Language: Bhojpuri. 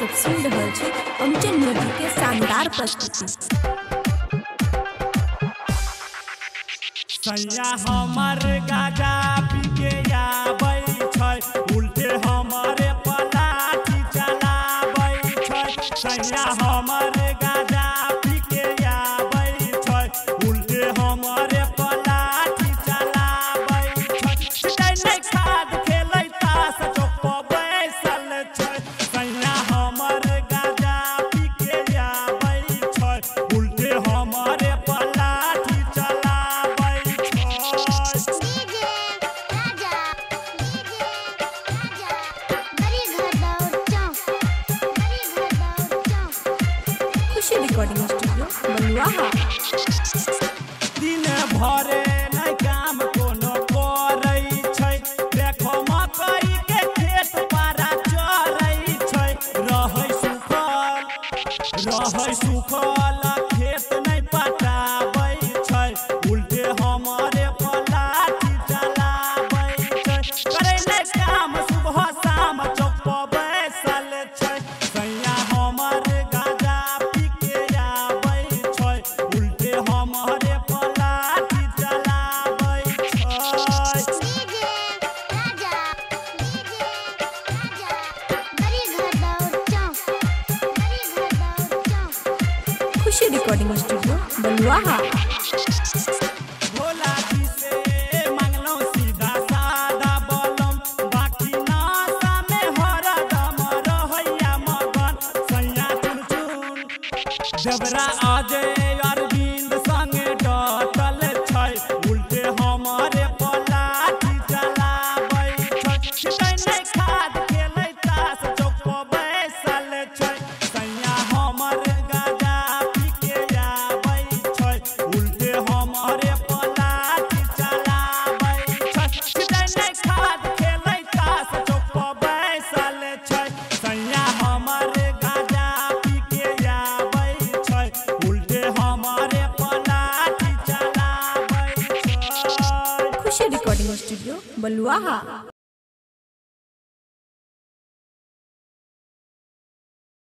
सब सुन रहल छी कंचन नदी के शानदार प्रस्तुति। सैया हमर गाजा पी के आबै छै, उल्टे हमरे पलाठी चलाबै छै। सैया हमर गाजा पी के आबै छै, उल्टे हमरे पलाठी चलाबै छै। सिटाइ नै खाद खेलै तास चौक बैसल छै। सैया हमर गाजा पी के आबै छै, उल्टे हमरे पलाठी चलाबै छै। खुशी रिकॉर्डिंग स्टूडियो बलुआहा। दिन भरे नै काम कोनो करै छै, देखो मकई के खेत पारा चरै छै। रहै सुखल खेत नै पटाबै छै, उल्टे हमरे पलाठी चलाबै छै। करै नै काम सुबह शाम चौक बैसल छै। सैया हमर गाजा पी के आबै छै, उल्टे हमरे पलाठी चलाबै छै। खुशी रिकॉर्डिंग स्टूडियो बलुआहा। भोला जी से मांगलो सीधा सादा बलम, बाकी नासा में हरदम रहैया मगन। सैया चुन जबरा अजय अरविंद संगे डटल छै, उल्टे हमरे पलाठी चलाबै छै। सिटाइ नै खाद खेलै तास चौक बैसल छै। सैया हमर गाजा पी के आबै छै, उल्टे हमरे पलाठी चलाबै छै। सिटाइ नै खाद खेलै तास चौक बैसल छै। सैया हमर गाजा पी के आबै छै, उल्टे हमरे पलाठी चलाबै छै। खुशी रिकॉर्डिंग स्टूडियो बलुआहा।